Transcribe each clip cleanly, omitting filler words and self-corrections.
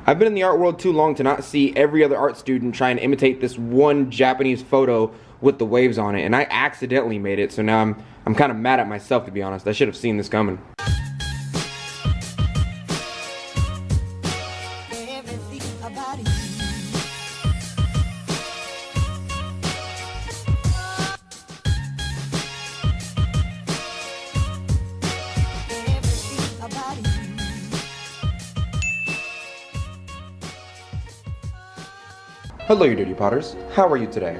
I've been in the art world too long to not see every other art student trying to imitate this one Japanese photo with the waves on it, and I accidentally made it, so now I'm kind of mad at myself, to be honest. I should have seen this coming. Hello, you dirty potters. How are you today?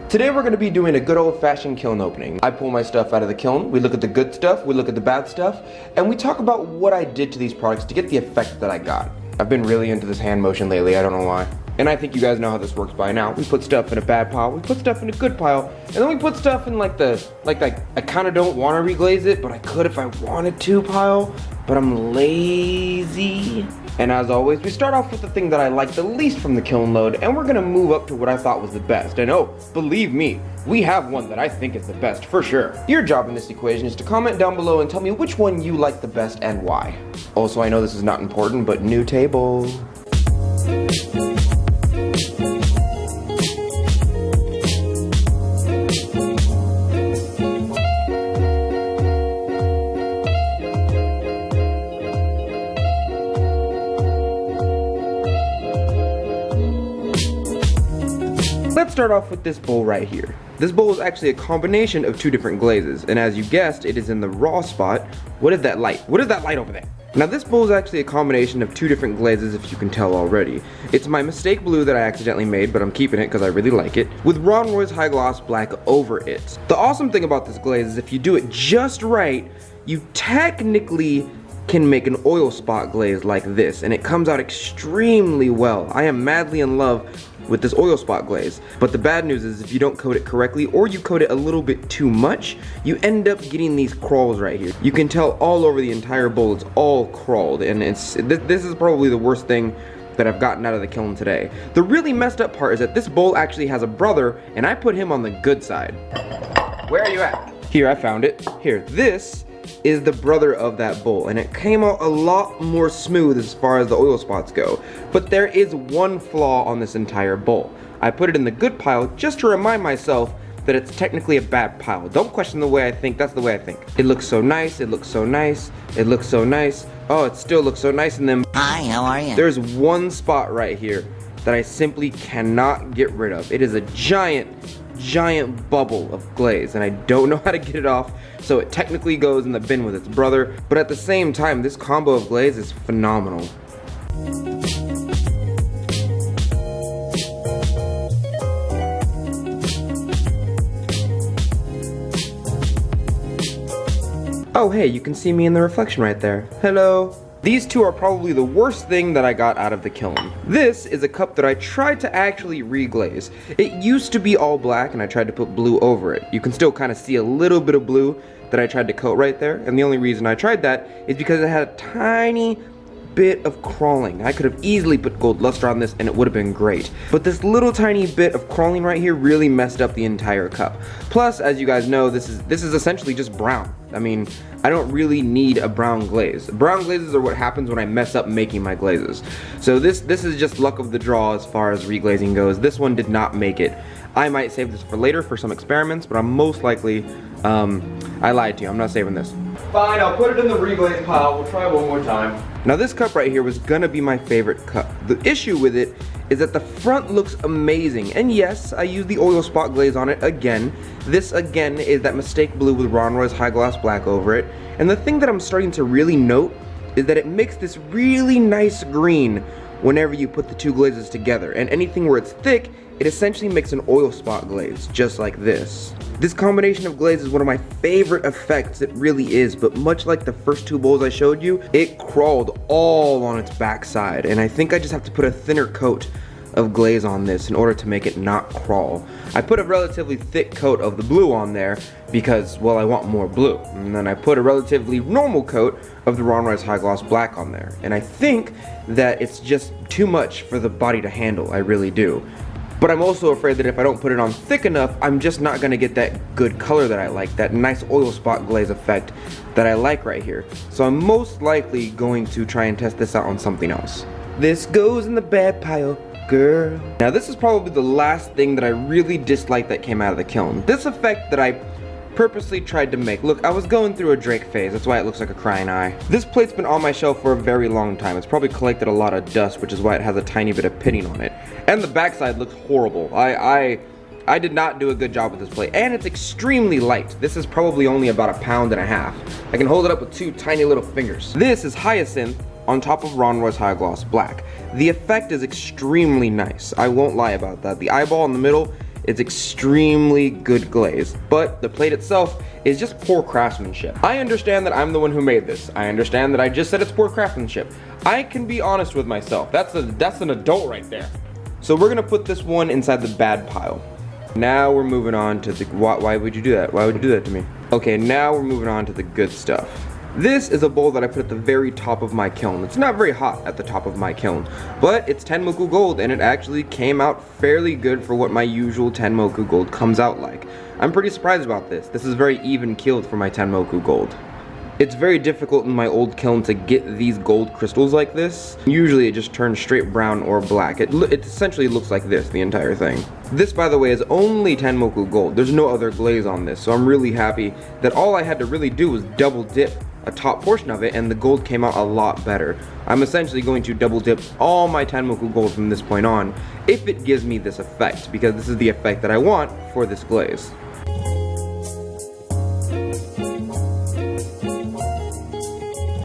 Today we're going to be doing a good old-fashioned kiln opening. I pull my stuff out of the kiln, we look at the good stuff, we look at the bad stuff, and we talk about what I did to these products to get the effect that I got. I've been really into this hand motion lately, I don't know why. And I think you guys know how this works by now. We put stuff in a bad pile, we put stuff in a good pile, and then we put stuff in like I kind of don't want to reglaze it, but I could if I wanted to pile, but I'm lazy. And as always, we start off with the thing that I like the least from the kiln load, and we're gonna move up to what I thought was the best. And oh, believe me, we have one that I think is the best, for sure. Your job in this equation is to comment down below and tell me which one you like the best and why. Also, I know this is not important, but new table. Let's start off with this bowl right here. This bowl is actually a combination of two different glazes, and as you guessed, it is in the raw spot. What is that light? What is that light over there? Now this bowl is actually a combination of two different glazes, if you can tell already. It's my mistake blue that I accidentally made, but I'm keeping it because I really like it, with Ron Roy's high gloss black over it. The awesome thing about this glaze is if you do it just right, you technically can make an oil spot glaze like this, and it comes out extremely well. I am madly in love with this oil spot glaze. But the bad news is if you don't coat it correctly, or you coat it a little bit too much, you end up getting these crawls right here. You can tell all over the entire bowl, it's all crawled, and this is probably the worst thing that I've gotten out of the kiln today. The really messed up part is that this bowl actually has a brother, and I put him on the good side. Where are you at? Here, I found it. Here, this is the brother of that bowl, and it came out a lot more smooth as far as the oil spots go. But there is one flaw on this entire bowl. I put it in the good pile just to remind myself that it's technically a bad pile. Don't question the way I think, that's the way I think. It looks so nice, it looks so nice, it looks so nice. Oh, it still looks so nice, and then hi, how are you? There's one spot right here that I simply cannot get rid of. It is a giant bubble of glaze, and I don't know how to get it off, so it technically goes in the bin with its brother, but at the same time, this combo of glaze is phenomenal. Oh hey, you can see me in the reflection right there. Hello. These two are probably the worst thing that I got out of the kiln. This is a cup that I tried to actually reglaze. It used to be all black, and I tried to put blue over it. You can still kind of see a little bit of blue that I tried to coat right there, and the only reason I tried that is because it had a tiny bit of crawling. I could have easily put gold luster on this and it would have been great. But this little tiny bit of crawling right here really messed up the entire cup. Plus, as you guys know, this is essentially just brown. I mean, I don't really need a brown glaze. Brown glazes are what happens when I mess up making my glazes. So this is just luck of the draw as far as reglazing goes. This one did not make it. I might save this for later for some experiments, but I'm most likely, I lied to you, I'm not saving this. Fine, I'll put it in the reglaze pile, we'll try one more time. Now this cup right here was gonna be my favorite cup. The issue with it is that the front looks amazing, and yes, I used the oil spot glaze on it again. This again is that mistake blue with Ron Roy's high gloss black over it, and the thing that I'm starting to really note is that it makes this really nice green whenever you put the two glazes together, and anything where it's thick, it essentially makes an oil spot glaze, just like this. This combination of glaze is one of my favorite effects, it really is, but much like the first two bowls I showed you, it crawled all on its backside, and I think I just have to put a thinner coat of glaze on this in order to make it not crawl. I put a relatively thick coat of the blue on there because, well, I want more blue. And then I put a relatively normal coat of the Ron Roy's High Gloss Black on there. And I think that it's just too much for the body to handle, I really do. But I'm also afraid that if I don't put it on thick enough, I'm just not gonna get that good color that I like, that nice oil spot glaze effect that I like right here. So I'm most likely going to try and test this out on something else. This goes in the bad pile, girl. Now this is probably the last thing that I really dislike that came out of the kiln. This effect that I purposely tried to make. Look, I was going through a Drake phase, that's why it looks like a crying eye. This plate's been on my shelf for a very long time. It's probably collected a lot of dust, which is why it has a tiny bit of pitting on it. And the backside looks horrible. I did not do a good job with this plate, and it's extremely light. This is probably only about 1.5 pounds. I can hold it up with 2 tiny little fingers. This is Hyacinth on top of Ron Roy's High Gloss Black. The effect is extremely nice. I won't lie about that. The eyeball in the middle is extremely good glaze, but the plate itself is just poor craftsmanship. I understand that I'm the one who made this. I understand that I just said it's poor craftsmanship. I can be honest with myself. That's an adult right there. So we're gonna put this one inside the bad pile. Now we're moving on to the, why would you do that? Why would you do that to me? Okay, now we're moving on to the good stuff. This is a bowl that I put at the very top of my kiln. It's not very hot at the top of my kiln, but it's Tenmoku Gold, and it actually came out fairly good for what my usual Tenmoku Gold comes out like. I'm pretty surprised about this. This is very even keeled for my Tenmoku Gold. It's very difficult in my old kiln to get these gold crystals like this. Usually it just turns straight brown or black. It essentially looks like this, the entire thing. This, by the way, is only Tenmoku Gold. There's no other glaze on this, so I'm really happy that all I had to really do was double dip a top portion of it, and the gold came out a lot better. I'm essentially going to double dip all my Tenmoku Gold from this point on, if it gives me this effect, because this is the effect that I want for this glaze.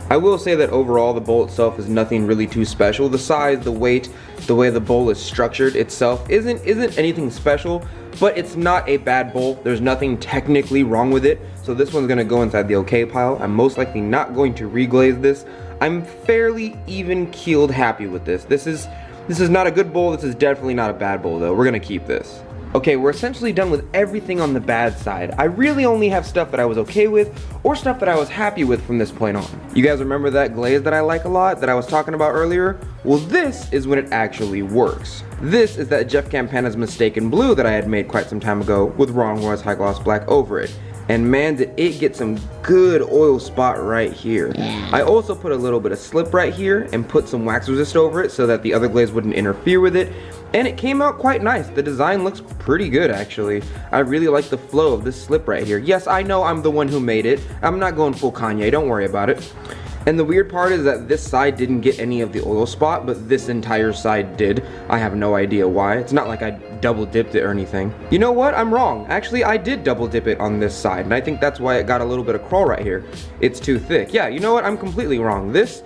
I will say that overall the bowl itself is nothing really too special. The size, the weight, the way the bowl is structured itself isn't anything special, but it's not a bad bowl. There's nothing technically wrong with it, so this one's gonna go inside the okay pile. I'm most likely not going to reglaze this. I'm fairly even keeled happy with this. This is not a good bowl. This is definitely not a bad bowl though. We're gonna keep this. Okay, we're essentially done with everything on the bad side. I really only have stuff that I was okay with, or stuff that I was happy with from this point on. You guys remember that glaze that I like a lot, that I was talking about earlier? Well, this is when it actually works. This is that Jeff Campana's Mistaken Blue that I had made quite some time ago with Ron Roy's High Gloss Black over it. And man, did it get some good oil spot right here. I also put a little bit of slip right here and put some wax resist over it so that the other glaze wouldn't interfere with it. And it came out quite nice. The design looks pretty good actually. I really like the flow of this slip right here. Yes, I know I'm the one who made it. I'm not going full Kanye, don't worry about it. And the weird part is that this side didn't get any of the oil spot, but this entire side did. I have no idea why. It's not like I double dipped it or anything. You know what? I'm wrong. Actually, I did double dip it on this side, and I think that's why it got a little bit of crawl right here. It's too thick. Yeah, you know what? I'm completely wrong. This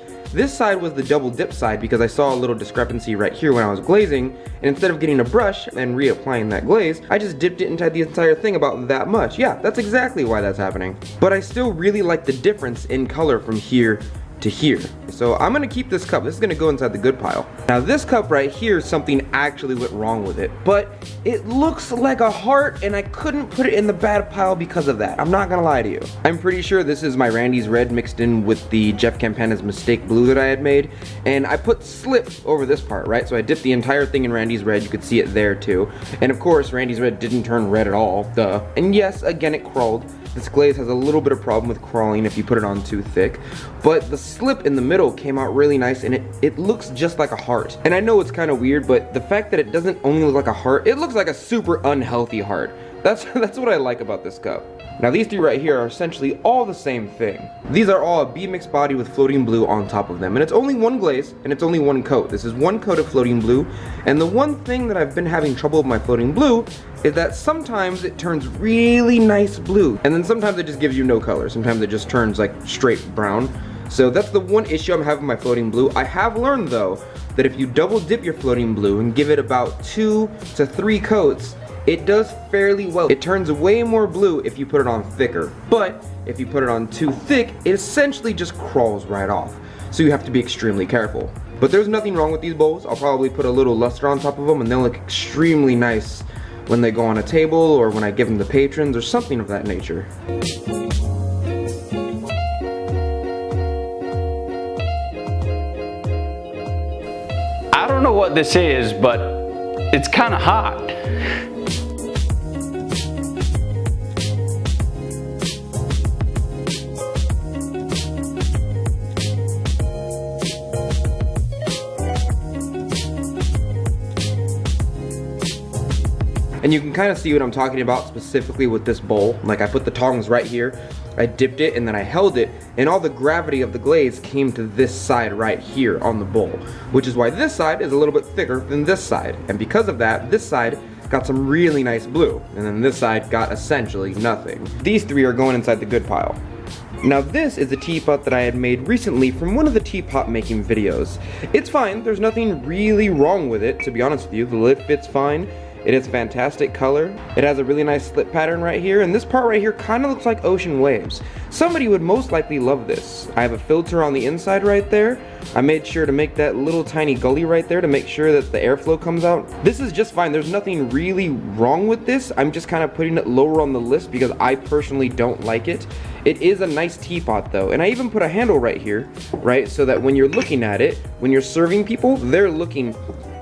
side was the double dip side because I saw a little discrepancy right here when I was glazing, and instead of getting a brush and reapplying that glaze, I just dipped it inside the entire thing about that much. Yeah, that's exactly why that's happening. But I still really like the difference in color from here to here. So I'm gonna keep this cup. This is gonna go inside the good pile. Now this cup right here, something actually went wrong with it, but it looks like a heart and I couldn't put it in the bad pile because of that. I'm not gonna lie to you. I'm pretty sure this is my Randy's Red mixed in with the Jeff Campana's Mistake Blue that I had made, and I put slip over this part, right? So I dipped the entire thing in Randy's Red. You could see it there too. And of course, Randy's Red didn't turn red at all, duh. And yes, again, it crawled. This glaze has a little bit of problem with crawling if you put it on too thick, but the slip in the middle came out really nice, and it looks just like a heart. And I know it's kind of weird, but the fact that it doesn't only look like a heart, it looks like a super unhealthy heart. That's what I like about this cup. Now these three right here are essentially all the same thing. These are all a B-mix body with floating blue on top of them, and it's only one glaze and it's only one coat. This is one coat of floating blue, and the one thing that I've been having trouble with my floating blue is that sometimes it turns really nice blue, and then sometimes it just gives you no color. Sometimes it just turns like straight brown. So that's the one issue I'm having with my floating blue. I have learned though that if you double dip your floating blue and give it about 2 to 3 coats, it does fairly well. It turns way more blue if you put it on thicker, but if you put it on too thick, it essentially just crawls right off. So you have to be extremely careful. But there's nothing wrong with these bowls. I'll probably put a little luster on top of them and they'll look extremely nice when they go on a table or when I give them to patrons or something of that nature. I don't know what this is, but it's kind of hot. And you can kind of see what I'm talking about specifically with this bowl. Like I put the tongs right here, I dipped it, and then I held it, and all the gravity of the glaze came to this side right here on the bowl, which is why this side is a little bit thicker than this side. And because of that, this side got some really nice blue, and then this side got essentially nothing. These three are going inside the good pile. Now this is a teapot that I had made recently from one of the teapot making videos. It's fine, there's nothing really wrong with it, to be honest with you. The lid fits fine. It is fantastic color. It has a really nice slip pattern right here, and this part right here kind of looks like ocean waves. Somebody would most likely love this. I have a filter on the inside right there. I made sure to make that little tiny gully right there to make sure that the airflow comes out. This is just fine. There's nothing really wrong with this. I'm just kind of putting it lower on the list because I personally don't like it. It is a nice teapot though, and I even put a handle right here, right, so that when you're looking at it, when you're serving people, they're looking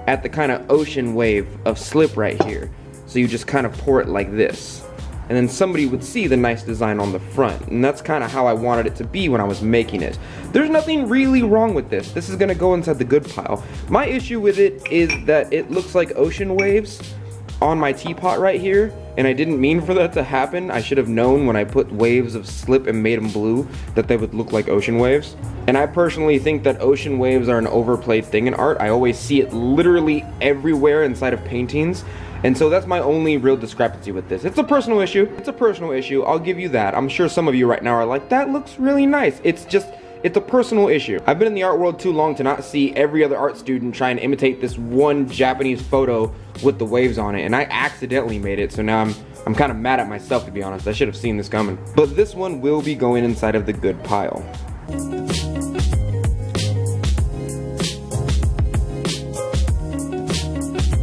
at the kind of ocean wave of slip right here. So you just kind of pour it like this, and then somebody would see the nice design on the front, and that's kind of how I wanted it to be when I was making it. There's nothing really wrong with this. This is gonna go inside the good pile. My issue with it is that it looks like ocean waves on my teapot right here, and I didn't mean for that to happen. I should have known when I put waves of slip and made them blue that they would look like ocean waves. And I personally think that ocean waves are an overplayed thing in art. I always see it literally everywhere inside of paintings, and so that's my only real discrepancy with this. It's a personal issue. It's a personal issue, I'll give you that. I'm sure some of you right now are like, that looks really nice. It's a personal issue. I've been in the art world too long to not see every other art student try and imitate this one Japanese photo with the waves on it, and I accidentally made it, so now I'm kind of mad at myself, to be honest. I should have seen this coming. But this one will be going inside of the good pile.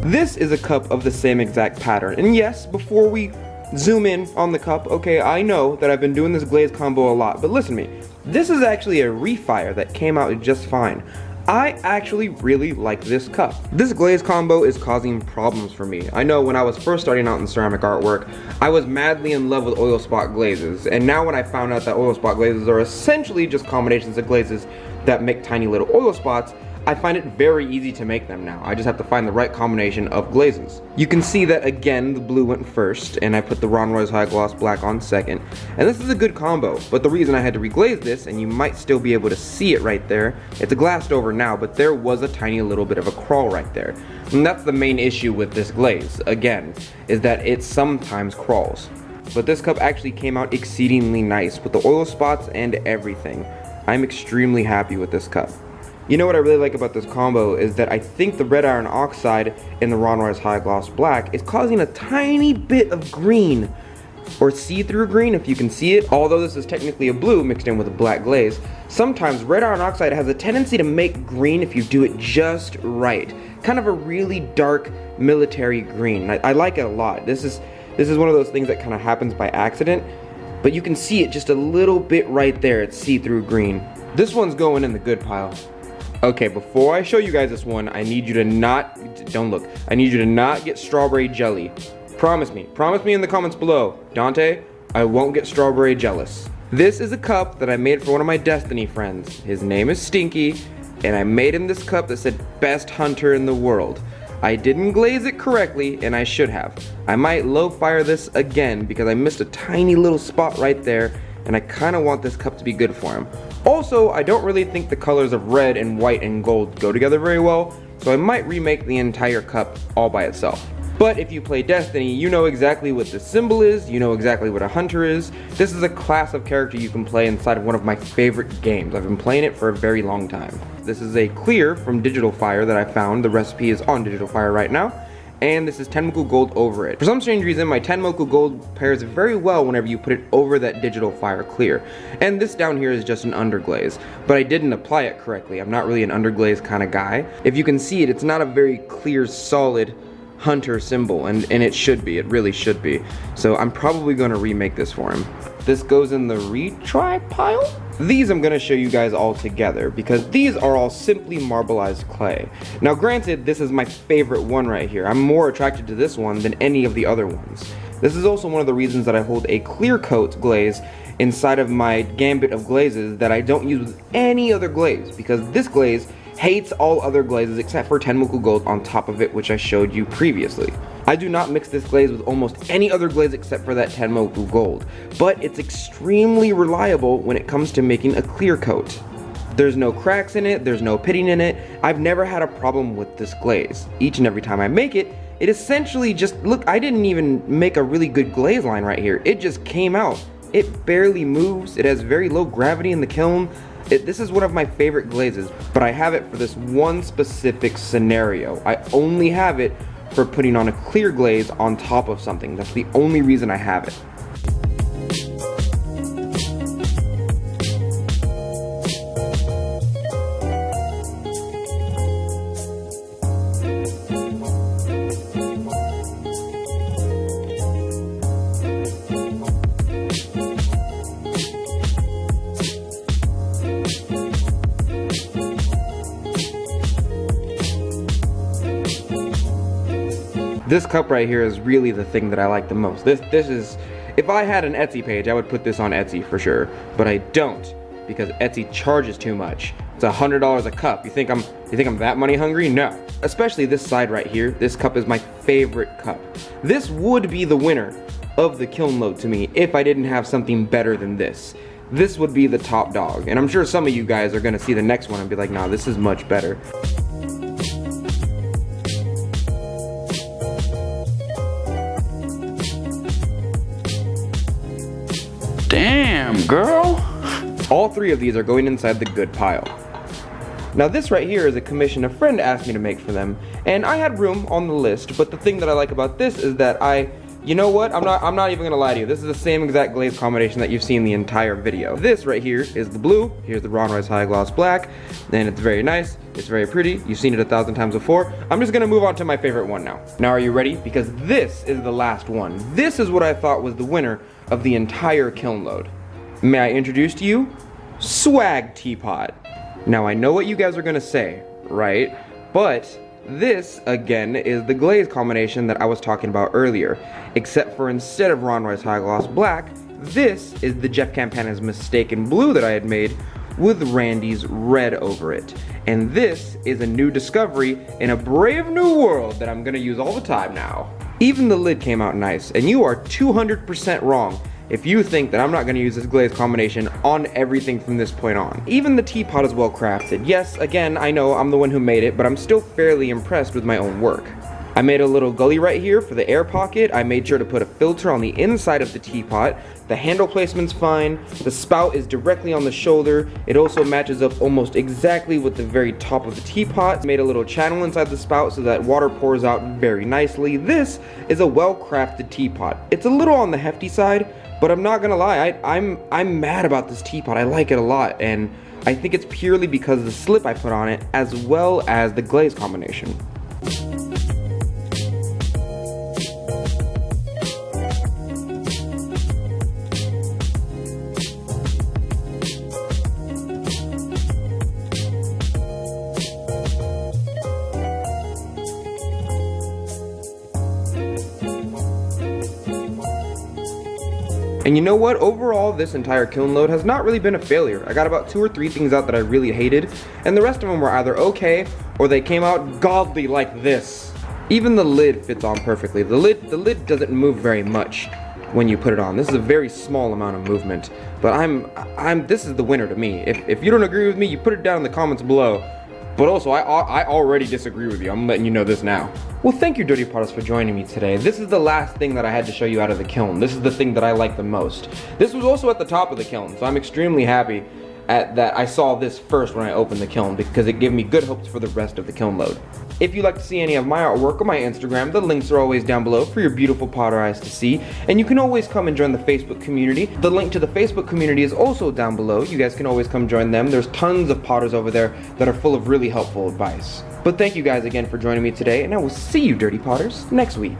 This is a cup of the same exact pattern, and yes, before we zoom in on the cup, okay, I know that I've been doing this glaze combo a lot, but listen to me. This is actually a refire that came out just fine. I actually really like this cup. This glaze combo is causing problems for me. I know when I was first starting out in ceramic artwork, I was madly in love with oil spot glazes, and now when I found out that oil spot glazes are essentially just combinations of glazes that make tiny little oil spots, I find it very easy to make them now. I just have to find the right combination of glazes. You can see that again, the blue went first, and I put the Marbleized high gloss black on second. And this is a good combo, but the reason I had to reglaze this, and you might still be able to see it right there, it's glassed over now, but there was a tiny little bit of a crawl right there. And that's the main issue with this glaze, again, is that it sometimes crawls. But this cup actually came out exceedingly nice with the oil spots and everything. I'm extremely happy with this cup. You know what I really like about this combo is that I think the red iron oxide in the Marbleized high gloss black is causing a tiny bit of green, or see-through green if you can see it. Although this is technically a blue mixed in with a black glaze, sometimes red iron oxide has a tendency to make green if you do it just right. Kind of a really dark military green. I like it a lot. This is one of those things that kind of happens by accident, but you can see it just a little bit right there. It's see-through green. This one's going in the good pile. Okay, before I show you guys this one, I need you to not, don't look, I need you to not get strawberry jelly. Promise me in the comments below. Dante, I won't get strawberry jealous. This is a cup that I made for one of my Destiny friends. His name is Stinky, and I made him this cup that said best hunter in the world. I didn't glaze it correctly, and I should have. I might low fire this again because I missed a tiny little spot right there, and I kind of want this cup to be good for him. Also, I don't really think the colors of red and white and gold go together very well, so I might remake the entire cup all by itself. But if you play Destiny, you know exactly what this symbol is, you know exactly what a hunter is. This is a class of character you can play inside of one of my favorite games. I've been playing it for a very long time. This is a clear from Digital Fire that I found. The recipe is on Digital Fire right now. And this is Tenmoku Gold over it. For some strange reason, my Tenmoku Gold pairs very well whenever you put it over that Digital Fire clear. And this down here is just an underglaze, but I didn't apply it correctly. I'm not really an underglaze kind of guy. If you can see it, it's not a very clear, solid hunter symbol, and it should be. It really should be. So I'm probably going to remake this for him. This goes in the retry pile? These I'm going to show you guys all together because these are all simply marbleized clay. Now granted, this is my favorite one right here. I'm more attracted to this one than any of the other ones. This is also one of the reasons that I hold a clear coat glaze inside of my gambit of glazes that I don't use with any other glaze, because this glaze hates all other glazes except for Tenmoku Gold on top of it, which I showed you previously. I do not mix this glaze with almost any other glaze except for that Tenmoku Gold, but it's extremely reliable when it comes to making a clear coat. There's no cracks in it, there's no pitting in it. I've never had a problem with this glaze. Each and every time I make it, it essentially just, look, I didn't even make a really good glaze line right here. It just came out. It barely moves, it has very low gravity in the kiln. This is one of my favorite glazes, but I have it for this one specific scenario. I only have it for putting on a clear glaze on top of something. That's the only reason I have it. This cup right here is really the thing that I like the most. This is, if I had an Etsy page, I would put this on Etsy for sure, but I don't because Etsy charges too much. It's $100 a cup. You think I'm that money hungry? No. Especially this side right here. This cup is my favorite cup. This would be the winner of the kiln load to me if I didn't have something better than this. This would be the top dog, and I'm sure some of you guys are gonna see the next one and be like, nah, this is much better. Damn, girl. All three of these are going inside the good pile. Now this right here is a commission a friend asked me to make for them, and I had room on the list, but the thing that I like about this is that you know what, I'm not even gonna lie to you, this is the same exact glaze combination that you've seen the entire video. This right here is the blue, here's the Marbleized high gloss black, and it's very nice, it's very pretty, you've seen it 1,000 times before. I'm just gonna move on to my favorite one now. Now are you ready? Because this is the last one. This is what I thought was the winner of the entire kiln load. May I introduce to you, Swag Teapot. Now I know what you guys are gonna say, right? But this, again, is the glaze combination that I was talking about earlier, except for instead of Marbleized high gloss black, this is the Jeff Campana's Mistaken Blue that I had made with Randy's red over it. And this is a new discovery in a brave new world that I'm gonna use all the time now. Even the lid came out nice, and you are 200% wrong if you think that I'm not gonna use this glaze combination on everything from this point on. Even the teapot is well crafted. Yes, again, I know I'm the one who made it, but I'm still fairly impressed with my own work. I made a little gully right here for the air pocket. I made sure to put a filter on the inside of the teapot. The handle placement's fine. The spout is directly on the shoulder. It also matches up almost exactly with the very top of the teapot. Made a little channel inside the spout so that water pours out very nicely. This is a well-crafted teapot. It's a little on the hefty side, but I'm not gonna lie, I'm mad about this teapot. I like it a lot, and I think it's purely because of the slip I put on it, as well as the glaze combination. And you know what? Overall, this entire kiln load has not really been a failure. I got about 2 or 3 things out that I really hated, and the rest of them were either okay, or they came out godly like this. Even the lid fits on perfectly. The lid doesn't move very much when you put it on. This is a very small amount of movement, but this is the winner to me. If you don't agree with me, you put it down in the comments below. But also, I already disagree with you. I'm letting you know this now. Well, thank you, Dirty Potters, for joining me today. This is the last thing that I had to show you out of the kiln. This is the thing that I like the most. This was also at the top of the kiln, so I'm extremely happy that I saw this first when I opened the kiln, because it gave me good hopes for the rest of the kiln load. If you'd like to see any of my artwork on my Instagram, the links are always down below for your beautiful Potter eyes to see, and you can always come and join the Facebook community. The link to the Facebook community is also down below. You guys can always come join them. There's tons of Potters over there that are full of really helpful advice. But thank you guys again for joining me today, and I will see you, Dirty Potters, next week.